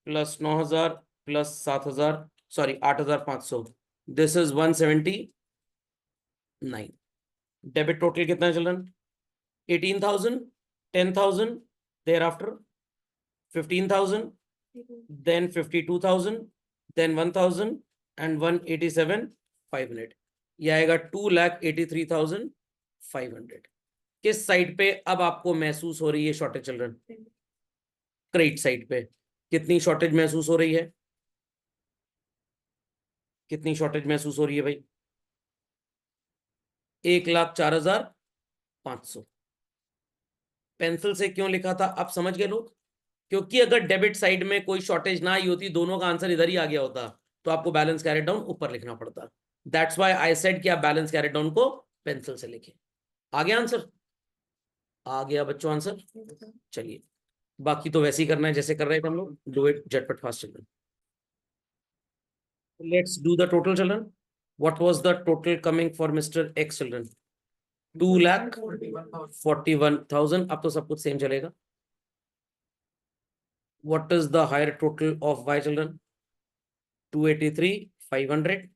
plus 9,000 plus 7,000, sorry 8,500, this is 179। Debit total कितना है children? 18,000, 10,000, thereafter 15,000, then 52,000, then 1,000 and 187,500। ये आएगा 2,83,500। किस साइड पे अब आपको महसूस हो रही है शॉर्टेज चिल्ड्रन? क्रेडिट साइड पे। कितनी शॉर्टेज महसूस हो रही है? कितनी शॉर्टेज महसूस हो रही है भाई? 1,04,500। पेंसिल से क्यों लिखा था आप समझ गए लोग? क्योंकि अगर डेबिट साइड में कोई शॉर्टेज ना आई होती, दोनों का आंसर इधर ही आ गया होता, तो आपको बैलेंस कैरी डाउन ऊपर लिखना पड़ता। दैट्स व्हाई आई सेड कि आप बैलेंस कैरी डाउन को पेंसिल से लिखें। आ गया आंसर? आ गया बच्चों आंसर? चलिए, बाकी तो वैसे ही करना है जैसे कर रहे थे हम लोग। डू इट झटपट fast children. Let's do the total children. What was the total coming for mister x children? 2,41,000। अब तो सब कुछ सेम चलेगा। What is the higher total of y children? 283,500।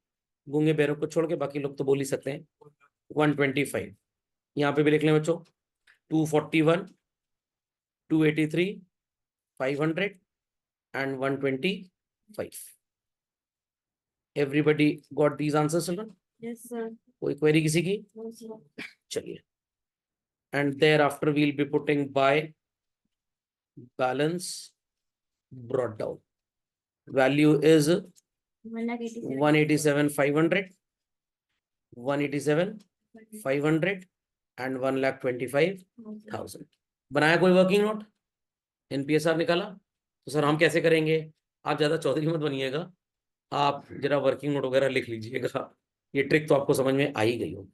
गूंगे बैरों को छोड़ के बाकी लोग तो बोल ही सकते हैं। 125 यहाँ पे भी लिख लें बच्चों। 241, 283,500 and 125। Everybody got these answers children? Yes, sir. कोई क्वेरी किसी की? No, sir. चलिए, and thereafter we'll be putting by balance brought down. Value is 187,500, 187,500 and 1,25,000। बनाया कोई वर्किंग नोट? एनपीएसआर निकाला? तो सर हम कैसे करेंगे? आप ज्यादा चौधरी मत बनिएगा, आप जरा वर्किंग नोट वगैरह लिख लीजिएगा। ये ट्रिक तो आपको समझ में आ ही गई होगी।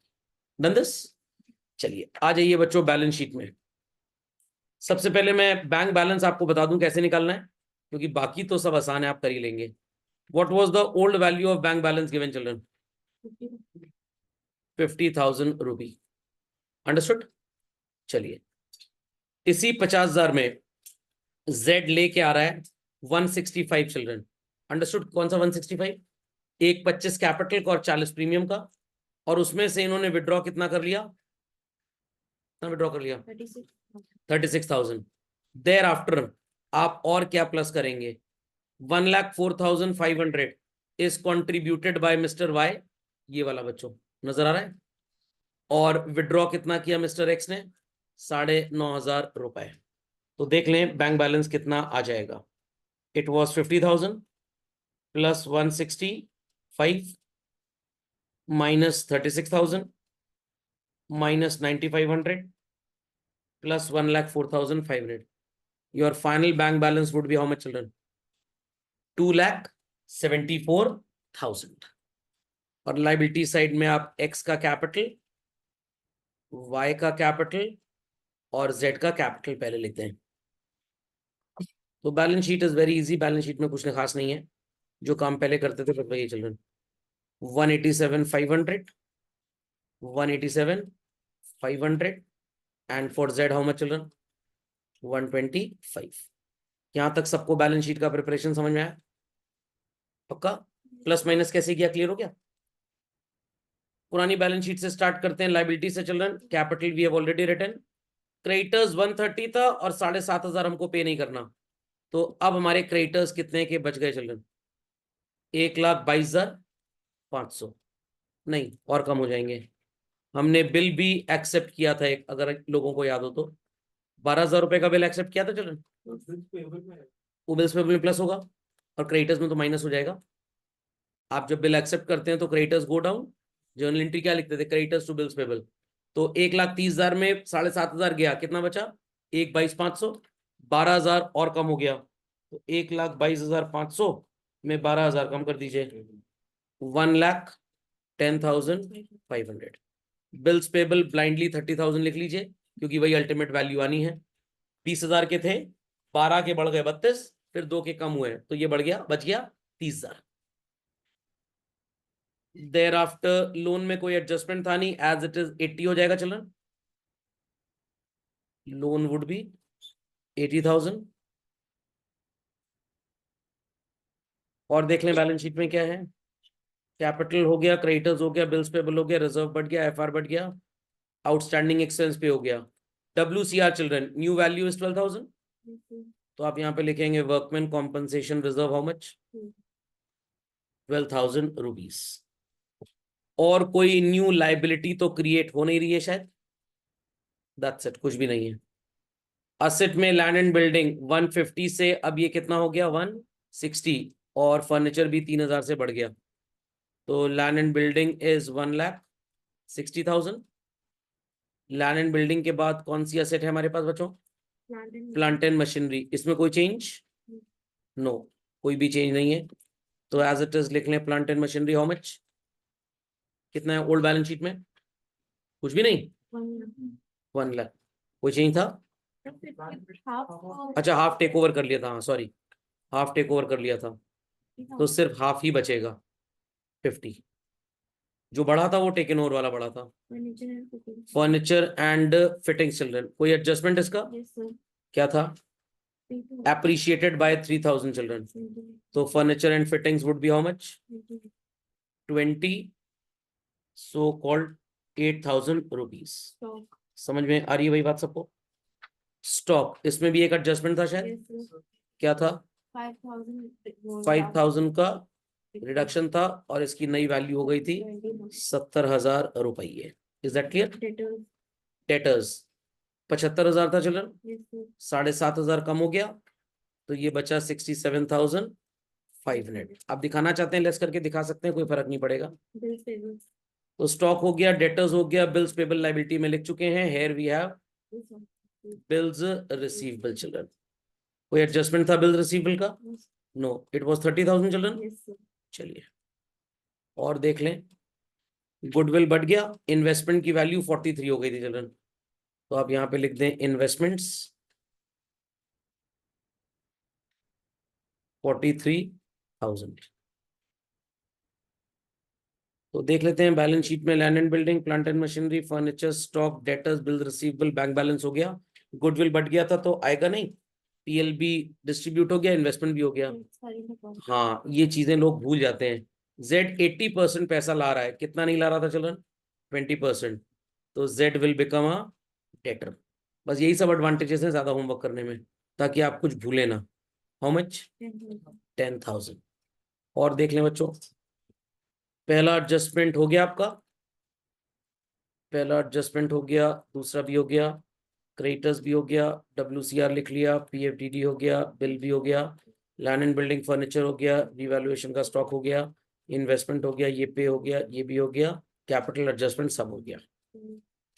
Done this? चलिए आ जाइए बच्चों बैलेंस शीट में। सबसे पहले मैं बैंक बैलेंस आपको बता दूं कैसे निकालना है, क्योंकि बाकी तो सब आसान है, आप कर ही लेंगे। What was the old value of bank balance given children? 50,000 rupee. Understood? चलिए, इसी 50,000 में Z लेके आ रहा है 165 चिल्ड्रन। अंडरस्टूड? कौन सा 165? एक 25 कैपिटल का और 40 प्रीमियम का, और उसमें से इन्होंने विड्रॉ कितना कर लिया? कितना विड्रॉ कर लिया? 36,000। देयर आफ्टर आप और क्या प्लस करेंगे? 1,04,500 is contributed by mister Y. ये वाला बच्चों नजर आ रहा है? और विड्रॉ कितना किया मिस्टर एक्स ने? 9,500 रुपए। तो देख लें बैंक बैलेंस कितना आ जाएगा। It was 50,000 plus 165 minus 36,000 minus 9,500 plus 1,04,500. Your final bank balance would be how much, children? 2,74,000. और लाइबिलिटी साइड में आप x का कैपिटल, y का कैपिटल और z का कैपिटल पहले लिखते हैं। तो balance sheet is very easy. Balance sheet में कुछ खास नहीं है, जो काम पहले करते थे वही children. 187,500, 187,500 and for z how much children? 125। यहां तक सबको बैलेंस शीट का प्रिपरेशन समझ में आया? पक्का? प्लस माइनस कैसे किया, क्लियर हो गया? पुरानी बैलेंस शीट से स्टार्ट करते हैं। लाइबिलिटी से children, capital we have already written. Creditors 130 था और 7,500 हमको पे नहीं करना, तो अब हमारे क्रेडिटर्स कितने के बच गए चिल्ड्रन? 1,22,500। नहीं, और कम हो जाएंगे। हमने बिल भी एक्सेप्ट किया था एक, अगर लोगों को याद हो तो 12,000 रुपए का बिल एक्सेप्ट किया था चिल्ड्रन। वो बिल्स पेबल में प्लस होगा और क्रेडिटर्स में तो माइनस हो जाएगा। आप जब बिल एक्सेप्ट करते हैं तो creditors go down. Journal entry क्या लिखते थे? Creditors to bills payable. तो 1,30,000 में 7,500 गया, कितना बचा? 1,22,500। 12,000 और कम हो गया, तो 1,22,500 में 12,000 कम कर दीजिए, 1,10,500। बिल्स पेबल ब्लाइंडली 30,000 लिख लीजिए, क्योंकि वही अल्टीमेट वैल्यू आनी है। 20,000 के थे, 12 के बढ़ गए 32, फिर 2 के कम हुए, तो ये बढ़ गया, बच गया 30,000। देयर आफ्टर लोन में कोई एडजस्टमेंट था नहीं, एज इट इज 80 हो जाएगा चिल्ड्रन। Loan would be 80,000। और देख लें बैलेंस शीट में क्या है। कैपिटल हो गया, क्रेडिटर्स हो गया, बिल्स पेबल हो गया, रिजर्व बढ़ गया, एफआर बढ़ गया, आउटस्टैंडिंग एक्सपेंस पे हो गया। WCR children, new value is 12,000। तो आप यहाँ पे लिखेंगे workman compensation reserve how much? 12,000 rupees. और कोई न्यू लाइबिलिटी तो क्रिएट हो नहीं रही है शायद। दैट्स इट, कुछ भी नहीं है। असेट में लैंड एंड बिल्डिंग 150 से अब ये कितना हो गया? 160। और फर्नीचर भी 3,000 से बढ़ गया, तो land and building is 1,60,000। Land and building के बाद कौन सी असेट है हमारे पास बच्चों? Plant and machinery. इसमें कोई चेंज? नो, कोई भी चेंज नहीं है, तो एज इट इज लिख लें plant and machinery how much? कितना है ओल्ड बैलेंस शीट में? कुछ भी नहीं, 1 लाख। कोई चेंज था? अच्छा, हाफ टेक ओवर कर लिया था, हाँ सॉरी, हाफ टेक ओवर कर लिया था, तो सिर्फ हाफ ही बचेगा 50। जो बढ़ा था वो टेकन ओवर वाला बढ़ा था। फर्नीचर एंड फिटिंग चिल्ड्रन, कोई एडजस्टमेंट इसका? क्या था? appreciated by 3,000 children. So furniture and fittings would be how much? 20, so called 8,000 rupees. समझ में आ रही है वही बात सबको? स्टॉक, इसमें भी एक एडजस्टमेंट था शायद। क्या था? 5,000 का रिडक्शन था और इसकी नई वैल्यू हो गई थी 70,000 रुपये। Is that clear? डेटर्स 75,000 था चिल्ड्रन, 7,500 कम हो गया, तो ये बचा 67,500। आप दिखाना चाहते हैं लेस करके दिखा सकते हैं, कोई फर्क नहीं पड़ेगा। तो स्टॉक हो गया, डेटर्स हो गया, बिल्स पेबल लायबिलिटी में लिख चुके हैं। Here we have bills receivable children. कोई एडजस्टमेंट था बिल्स रिसीवेबल का? No, it was 30,000 children. चलिए और देख लें। गुडविल बढ़ गया, इन्वेस्टमेंट की वैल्यू 43 हो गई थी चिल्ड्रन, तो आप यहां पे लिख दें इन्वेस्टमेंट्स 43,000। तो देख लेते हैं बैलेंस शीट में land and building, plant and machinery, furniture, stock, debtors, bill receivable, bank balance हो गया। गुडविल बढ़ गया था तो आएगा नहीं, PLB डिस्ट्रीब्यूट हो गया, इन्वेस्टमेंट भी हो गया। हाँ, ये चीजें लोग भूल जाते हैं। Z 80% पैसा ला रहा है, कितना नहीं ला रहा था चिल्ड्रन? 20%। तो Z will become a debtor. बस यही सब एडवांटेजेस हैं ज्यादा होमवर्क करने में, ताकि आप कुछ भूले ना। How much? 10,000। और देख लें बच्चों, पहला एडजस्टमेंट हो गया आपका, पहला एडजस्टमेंट हो गया, दूसरा भी हो गया, क्रेडिटर्स भी हो गया, WCR लिख लिया, PFDD हो गया, बिल भी हो गया, लैंड एंड बिल्डिंग फर्नीचर हो गया, रिवैल्यूएशन का स्टॉक हो गया, इन्वेस्टमेंट हो गया, ये पे हो गया, ये भी हो गया, कैपिटल एडजस्टमेंट सब हो गया।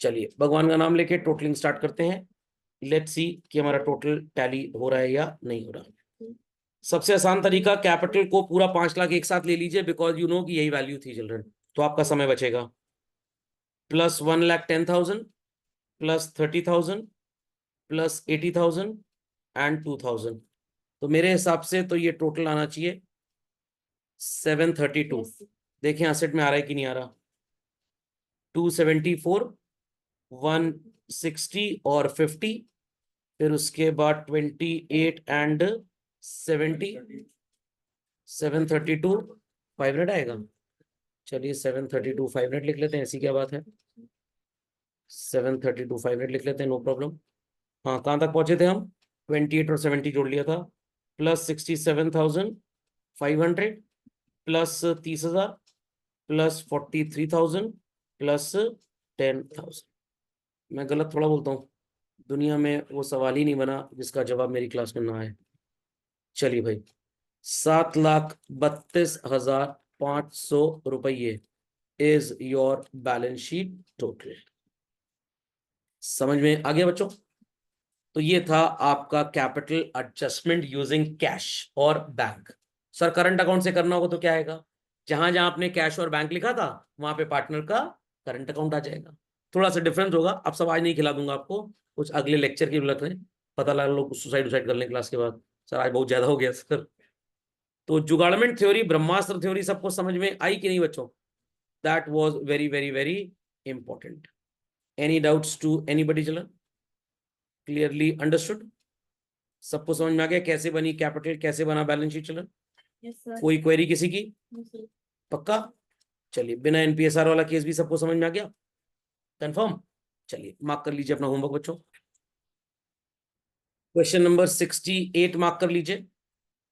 चलिए भगवान का नाम लेके टोटलिंग स्टार्ट करते हैं। लेट्स सी कि हमारा टोटल टैली हो रहा है या नहीं हो रहा। सबसे आसान तरीका, कैपिटल को पूरा 5 लाख एक साथ ले लीजिए, बिकॉज यू नो कि यही वैल्यू थी चिल्ड्रन, तो आपका समय बचेगा। प्लस 1,10,000 प्लस 30,000 प्लस 80,000 एंड 2,000, तो मेरे हिसाब से तो ये टोटल आना चाहिए 732। देखें एसेट में आ रहा है कि नहीं आ रहा। 274, 160 और 50, फिर उसके बाद 28 एंड 70, 732 500 आएगा। चलिए 732 500 लिख लेते हैं, ऐसी क्या बात है। 732 500 लिख लेते हैं, नो प्रॉब्लम। हाँ कहाँ तक पहुंचे थे हम, 28 और 70 जोड़ लिया था, प्लस 67,500 प्लस 30,000 प्लस 43,000 प्लस 10,000। मैं गलत थोड़ा बोलता हूँ, दुनिया में वो सवाल ही नहीं बना जिसका जवाब मेरी क्लास में ना आए। चलिए भाई, 7,32,500 रुपये is your balance sheet total. समझ में आ गया बच्चों। तो ये था आपका कैपिटल एडजस्टमेंट यूजिंग कैश और बैंक। सर करंट अकाउंट से करना होगा तो क्या आएगा, जहां जहां आपने कैश और बैंक लिखा था वहां पे पार्टनर का करंट अकाउंट आ जाएगा। थोड़ा सा डिफरेंस होगा, अब सब आज नहीं खिला दूंगा आपको, कुछ अगले लेक्चर की लग रहे, पता लगा लोग सुसाइड उसाइड कर लें क्लास के बाद, सर आज बहुत ज्यादा हो गया सर। तो जुगाड़मेंट थ्योरी, ब्रह्मास्त्र थ्योरी सबको समझ में आई कि नहीं बच्चों। That was very very very important. Any doubts to anybody children, clearly understood, सबको समझ में आ गया कैसे बनी कैपिटल, कैसे बना बैलेंस शीट चिल्ड्रन। कोई क्वेरी किसी की, पक्का। चलिए बिना NPSR वाला केस भी सबको समझ में आ गया, कंफर्म। चलिए मार्क कर लीजिए अपना होमवर्क बच्चों। क्वेश्चन नंबर 68 मार्क कर लीजिए।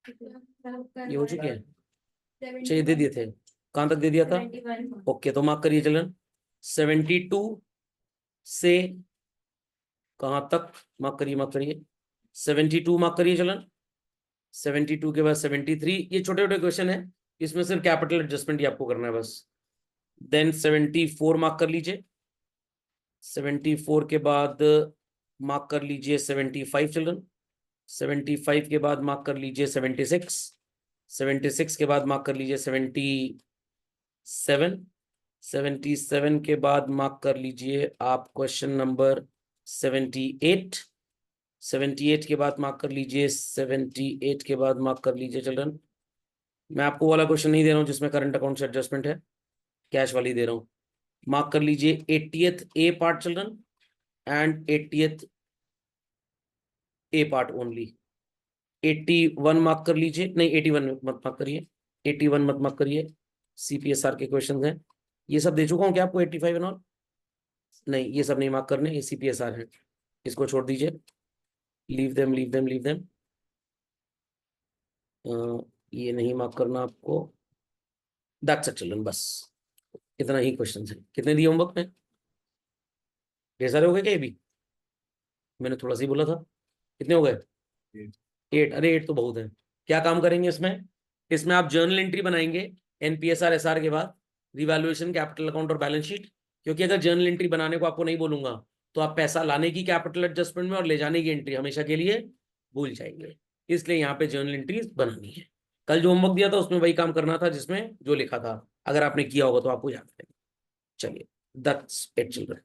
ये हो चुके हैं, चाहिए दे दिए थे, कहां तक दे दिया था, ओके तो मार्क करिए चिल्ड्रन। 72 से कहां तक, मार्क करिए मार्क करिए, 72 मार्क करिए चिल्ड्रन। 72 के बाद 73, ये छोटे छोटे क्वेश्चन है, इसमें सिर्फ कैपिटल एडजस्टमेंट ही आपको करना है बस। देन 74 मार्क कर लीजिए। 74 के बाद मार्क कर लीजिए 75 चिल्ड्रन। 75 के बाद मार्क कर लीजिए 76। 76 के बाद मार्क कर लीजिए 77। 77 के बाद मार्क कर लीजिए आप क्वेश्चन नंबर 78। 78 के बाद मार्क कर लीजिए 78 के बाद मार्क कर लीजिए चिल्ड्रन। मैं आपको वाला क्वेश्चन नहीं दे रहा हूं जिसमें करंट अकाउंट से एडजस्टमेंट है, कैश वाली दे रहा हूं। मार्क कर लीजिए 80th A part children and 80th A part only. 81 mark कर लीजिए, नहीं 81 मत मार्क करिए, 81 मत मार्क करिए, CPSR के क्वेश्चन हैं। ये सब दे चुका हूं क्या आपको 85 एंड ऑल, नहीं ये सब नहीं मार्क करने, ये CPSR है, इसको छोड़ दीजिए, leave them leave them leave them. ये नहीं मार्क करना आपको, दैट्स इट चिल्ड्रन, बस इतना ही क्वेश्चन है। कितने दिए होमवर्क में, ढेर सारे हो गए क्या, ये भी मैंने थोड़ा सा ही बोला था। कितने हो गए, 8। अरे 8 तो बहुत है। क्या काम करेंगे इसमें, इसमें आप जर्नल एंट्री बनाएंगे NPSR SR के बाद, रिवैल्यूएशन, कैपिटल अकाउंट और बैलेंस शीट। क्योंकि अगर जर्नल एंट्री बनाने को आपको नहीं बोलूंगा तो आप पैसा लाने की कैपिटल एडजस्टमेंट में और ले जाने की एंट्री हमेशा के लिए भूल जाएंगे, इसलिए यहाँ पे जर्नल एंट्री बनानी है। कल जो होमवर्क दिया था उसमें वही काम करना था जिसमें जो लिखा था, अगर आपने किया होगा तो आपको याद है। चलिए दैट्स इट चिल्ड्रन।